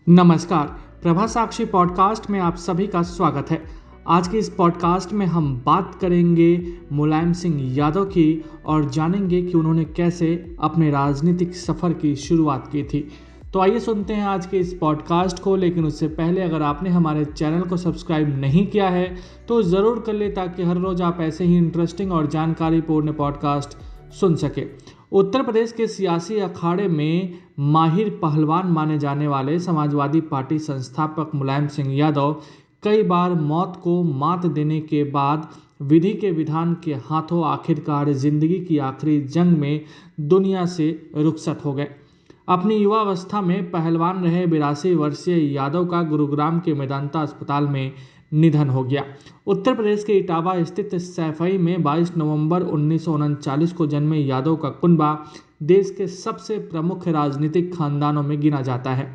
नमस्कार। प्रभा साक्षी पॉडकास्ट में आप सभी का स्वागत है। आज के इस पॉडकास्ट में हम बात करेंगे मुलायम सिंह यादव की और जानेंगे कि उन्होंने कैसे अपने राजनीतिक सफ़र की शुरुआत की थी। तो आइए सुनते हैं आज के इस पॉडकास्ट को। लेकिन उससे पहले अगर आपने हमारे चैनल को सब्सक्राइब नहीं किया है तो ज़रूर कर ले, ताकि हर रोज़ आप ऐसे ही इंटरेस्टिंग और जानकारीपूर्ण पॉडकास्ट सुन सके। उत्तर प्रदेश के सियासी अखाड़े में माहिर पहलवान माने जाने वाले समाजवादी पार्टी संस्थापक मुलायम सिंह यादव कई बार मौत को मात देने के बाद विधि के विधान के हाथों आखिरकार जिंदगी की आखिरी जंग में दुनिया से रुखसत हो गए। अपनी युवावस्था में पहलवान रहे 82 वर्षीय यादव का गुरुग्राम के मेदांता अस्पताल में निधन हो गया। उत्तर प्रदेश के इटावा स्थित सैफई में 22 नवंबर 1939 को जन्मे यादव का कुनबा देश के सबसे प्रमुख राजनीतिक खानदानों में गिना जाता है।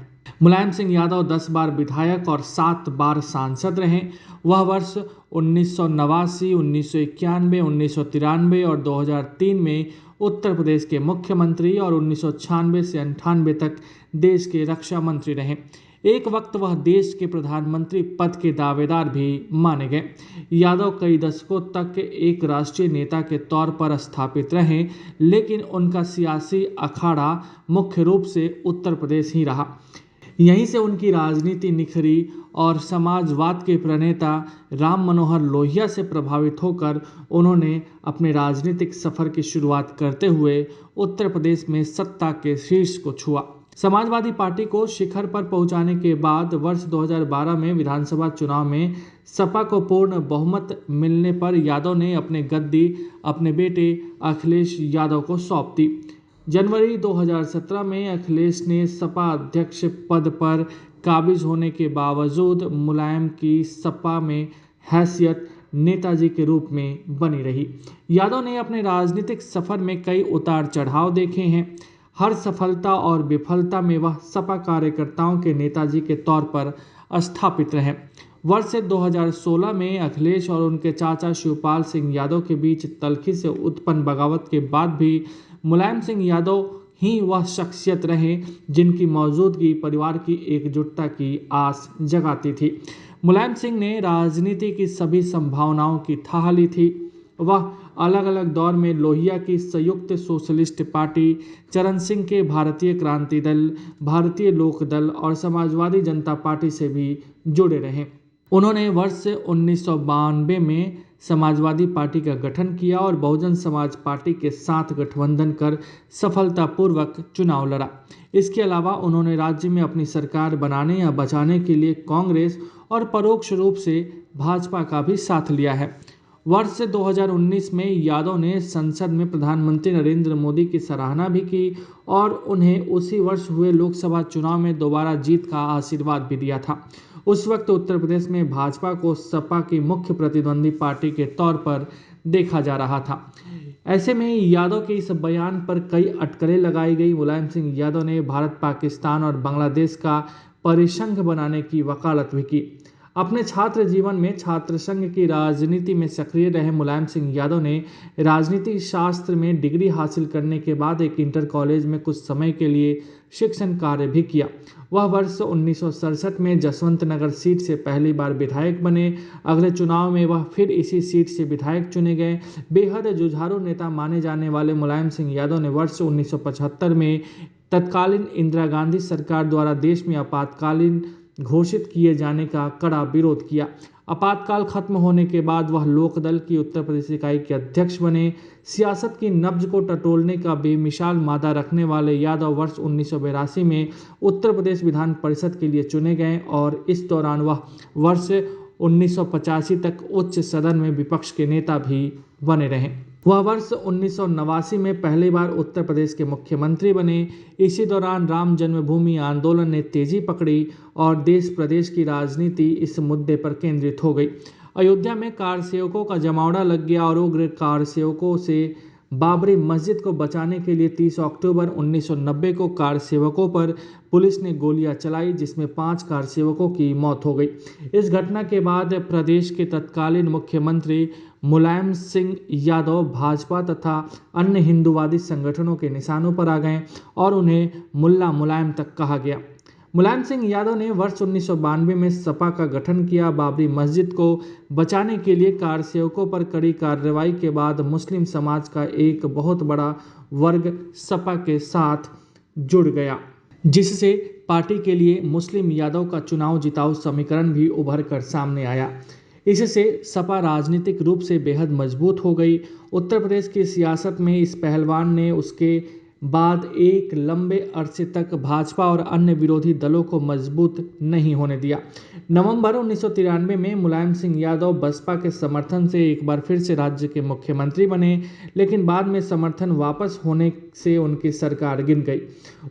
मुलायम सिंह यादव 10 बार विधायक और 7 बार सांसद रहे। वह वर्ष 1989, 1991, 1993 और 2003 में उत्तर प्रदेश के मुख्यमंत्री और 1996 से 98 तक देश के रक्षा मंत्री रहे। एक वक्त वह देश के प्रधानमंत्री पद के दावेदार भी माने गए। यादव कई दशकों तक एक राष्ट्रीय नेता के तौर पर स्थापित रहे, लेकिन उनका सियासी अखाड़ा मुख्य रूप से उत्तर प्रदेश ही रहा। यहीं से उनकी राजनीति निखरी और समाजवाद के प्रणेता राम मनोहर लोहिया से प्रभावित होकर उन्होंने अपने राजनीतिक सफर की शुरुआत करते हुए उत्तर प्रदेश में सत्ता के शीर्ष को छुआ। समाजवादी पार्टी को शिखर पर पहुंचाने के बाद वर्ष 2012 में विधानसभा चुनाव में सपा को पूर्ण बहुमत मिलने पर यादव ने अपने गद्दी अपने बेटे अखिलेश यादव को सौंप दी। जनवरी 2017 में अखिलेश ने सपा अध्यक्ष पद पर काबिज होने के बावजूद मुलायम की सपा में हैसियत नेताजी के रूप में बनी रही। यादव ने अपने राजनीतिक सफर में कई उतार चढ़ाव देखे हैं। हर सफलता और विफलता में वह सपा कार्यकर्ताओं के नेताजी के तौर पर स्थापित रहे। वर्ष 2016 में अखिलेश और उनके चाचा शिवपाल सिंह यादव के बीच तल्खी से उत्पन्न बगावत के बाद भी मुलायम सिंह यादव ही वह शख्सियत रहे जिनकी मौजूदगी परिवार की एकजुटता की आस जगाती थी। मुलायम सिंह ने राजनीति की सभी संभावनाओं की थाह ली थी। वह अलग अलग दौर में लोहिया की संयुक्त सोशलिस्ट पार्टी, चरण सिंह के भारतीय क्रांति दल, भारतीय लोक दल और समाजवादी जनता पार्टी से भी जुड़े रहे। उन्होंने वर्ष 1992 में समाजवादी पार्टी का गठन किया और बहुजन समाज पार्टी के साथ गठबंधन कर सफलतापूर्वक चुनाव लड़ा। इसके अलावा उन्होंने राज्य में अपनी सरकार बनाने या बचाने के लिए कांग्रेस और परोक्ष रूप से भाजपा का भी साथ लिया है। वर्ष 2019 में यादव ने संसद में प्रधानमंत्री नरेंद्र मोदी की सराहना भी की और उन्हें उसी वर्ष हुए लोकसभा चुनाव में दोबारा जीत का आशीर्वाद भी दिया था। उस वक्त उत्तर प्रदेश में भाजपा को सपा की मुख्य प्रतिद्वंदी पार्टी के तौर पर देखा जा रहा था। ऐसे में यादव के इस बयान पर कई अटकलें लगाई गई। मुलायम सिंह यादव ने भारत, पाकिस्तान और बांग्लादेश का परिसंघ बनाने की वकालत भी की। अपने छात्र जीवन में छात्र संघ की राजनीति में सक्रिय रहे मुलायम सिंह यादव ने राजनीति शास्त्र में डिग्री हासिल करने के बाद एक इंटर कॉलेज में कुछ समय के लिए शिक्षण कार्य भी किया। वह वर्ष 1967 में जसवंत नगर सीट से पहली बार विधायक बने। अगले चुनाव में वह फिर इसी सीट से विधायक चुने गए। बेहद जुझारू नेता माने जाने वाले मुलायम सिंह यादव ने वर्ष 1975 में तत्कालीन इंदिरा गांधी सरकार द्वारा देश में आपातकालीन घोषित किए जाने का कड़ा विरोध किया। आपातकाल खत्म होने के बाद वह लोकदल की उत्तर प्रदेश इकाई के अध्यक्ष बने। सियासत की नब्ज को टटोलने का बेमिसाल मादा रखने वाले यादव वर्ष 1982 में उत्तर प्रदेश विधान परिषद के लिए चुने गए और इस दौरान वह वर्ष 1985 तक उच्च सदन में विपक्ष के नेता भी बने रहे। वह वर्ष 1989 में पहली बार उत्तर प्रदेश के मुख्यमंत्री बने। इसी दौरान राम जन्मभूमि आंदोलन ने तेजी पकड़ी और देश प्रदेश की राजनीति इस मुद्दे पर केंद्रित हो गई। अयोध्या में कार सेवकों का जमावड़ा लग गया और उग्र कार सेवकों से बाबरी मस्जिद को बचाने के लिए 30 अक्टूबर 1990 को कार सेवकों पर पुलिस ने गोलियां चलाई, जिसमें 5 कार सेवकों की मौत हो गई। इस घटना के बाद प्रदेश के तत्कालीन मुख्यमंत्री मुलायम सिंह यादव भाजपा तथा अन्य हिंदूवादी संगठनों के निशानों पर आ गए और उन्हें मुल्ला मुलायम तक कहा गया। मुलायम सिंह यादव ने वर्ष 1992 में सपा का गठन किया। बाबरी मस्जिद को बचाने के लिए कारसेवकों पर कड़ी कार्रवाई के बाद मुस्लिम समाज का एक बहुत बड़ा वर्ग सपा के साथ जुड़ गया, जिससे पार्टी के लिए मुस्लिम यादव का चुनाव जिताऊ समीकरण भी उभर कर सामने आया। इससे सपा राजनीतिक रूप से बेहद मजबूत हो गई। उत्तर प्रदेश की सियासत में इस पहलवान ने उसके बाद एक लंबे अरसे तक भाजपा और अन्य विरोधी दलों को मजबूत नहीं होने दिया। नवंबर 1993 में मुलायम सिंह यादव बसपा के समर्थन से एक बार फिर से राज्य के मुख्यमंत्री बने, लेकिन बाद में समर्थन वापस होने से उनकी सरकार गिर गई।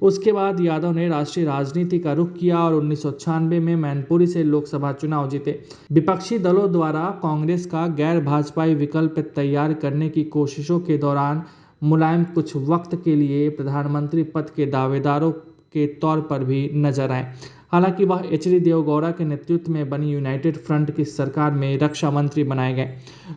उसके बाद यादव ने राष्ट्रीय राजनीति का रुख किया और 1996 में मैनपुरी से लोकसभा चुनाव जीते। विपक्षी दलों द्वारा कांग्रेस का गैर भाजपाई विकल्प तैयार करने की कोशिशों के दौरान मुलायम कुछ वक्त के लिए प्रधानमंत्री पद के दावेदारों के तौर पर भी नजर आए। हालांकि वह एच.डी. देवगौड़ा के नेतृत्व में बनी यूनाइटेड फ्रंट की सरकार में रक्षा मंत्री बनाए गए।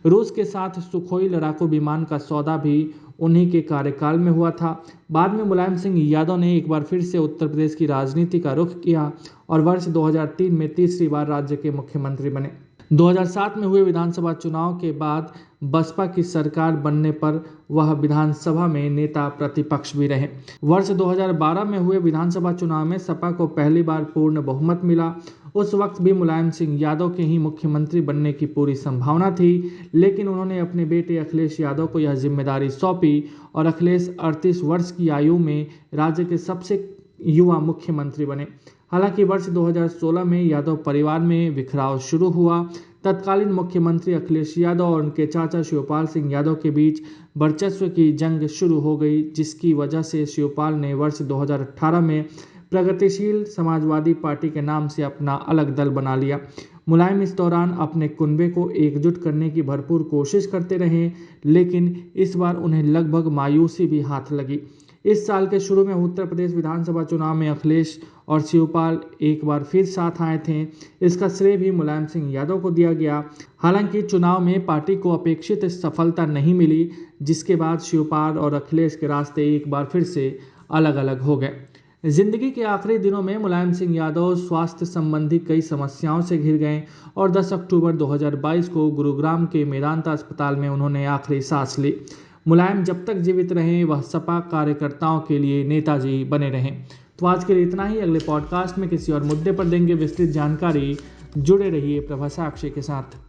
रूस के साथ सुखोई लड़ाकू विमान का सौदा भी उन्हीं के कार्यकाल में हुआ था। बाद में मुलायम सिंह यादव ने एक बार फिर से उत्तर प्रदेश की राजनीति का रुख किया और वर्ष 2003 में तीसरी बार राज्य के मुख्यमंत्री बने। 2007 में हुए विधानसभा चुनाव के बाद बसपा की सरकार बनने पर वह विधानसभा में नेता प्रतिपक्ष भी रहे। वर्ष 2012 में हुए विधानसभा चुनाव में सपा को पहली बार पूर्ण बहुमत मिला। उस वक्त भी मुलायम सिंह यादव के ही मुख्यमंत्री बनने की पूरी संभावना थी, लेकिन उन्होंने अपने बेटे अखिलेश यादव को यह जिम्मेदारी सौंपी और अखिलेश 38 वर्ष की आयु में राज्य के सबसे युवा मुख्यमंत्री बने। हालांकि वर्ष 2016 में यादव परिवार में बिखराव शुरू हुआ। तत्कालीन मुख्यमंत्री अखिलेश यादव और उनके चाचा शिवपाल सिंह यादव के बीच वर्चस्व की जंग शुरू हो गई, जिसकी वजह से शिवपाल ने वर्ष 2018 में प्रगतिशील समाजवादी पार्टी के नाम से अपना अलग दल बना लिया। मुलायम इस दौरान अपने कुनबे को एकजुट करने की भरपूर कोशिश करते रहे, लेकिन इस बार उन्हें लगभग मायूसी भी हाथ लगी। इस साल के शुरू में उत्तर प्रदेश विधानसभा चुनाव में अखिलेश और शिवपाल एक बार फिर साथ आए थे। इसका श्रेय भी मुलायम सिंह यादव को दिया गया। हालांकि चुनाव में पार्टी को अपेक्षित सफलता नहीं मिली, जिसके बाद शिवपाल और अखिलेश के रास्ते एक बार फिर से अलग अलग हो गए। जिंदगी के आखिरी दिनों में मुलायम सिंह यादव स्वास्थ्य संबंधी कई समस्याओं से घिर गए और 10 अक्टूबर 2022 को गुरुग्राम के मेदांता अस्पताल में उन्होंने आखिरी सांस ली। मुलायम जब तक जीवित रहे वह सपा कार्यकर्ताओं के लिए नेताजी बने रहें। तो आज के लिए इतना ही। अगले पॉडकास्ट में किसी और मुद्दे पर देंगे विस्तृत जानकारी। जुड़े रहिए प्रभा साक्षी के साथ।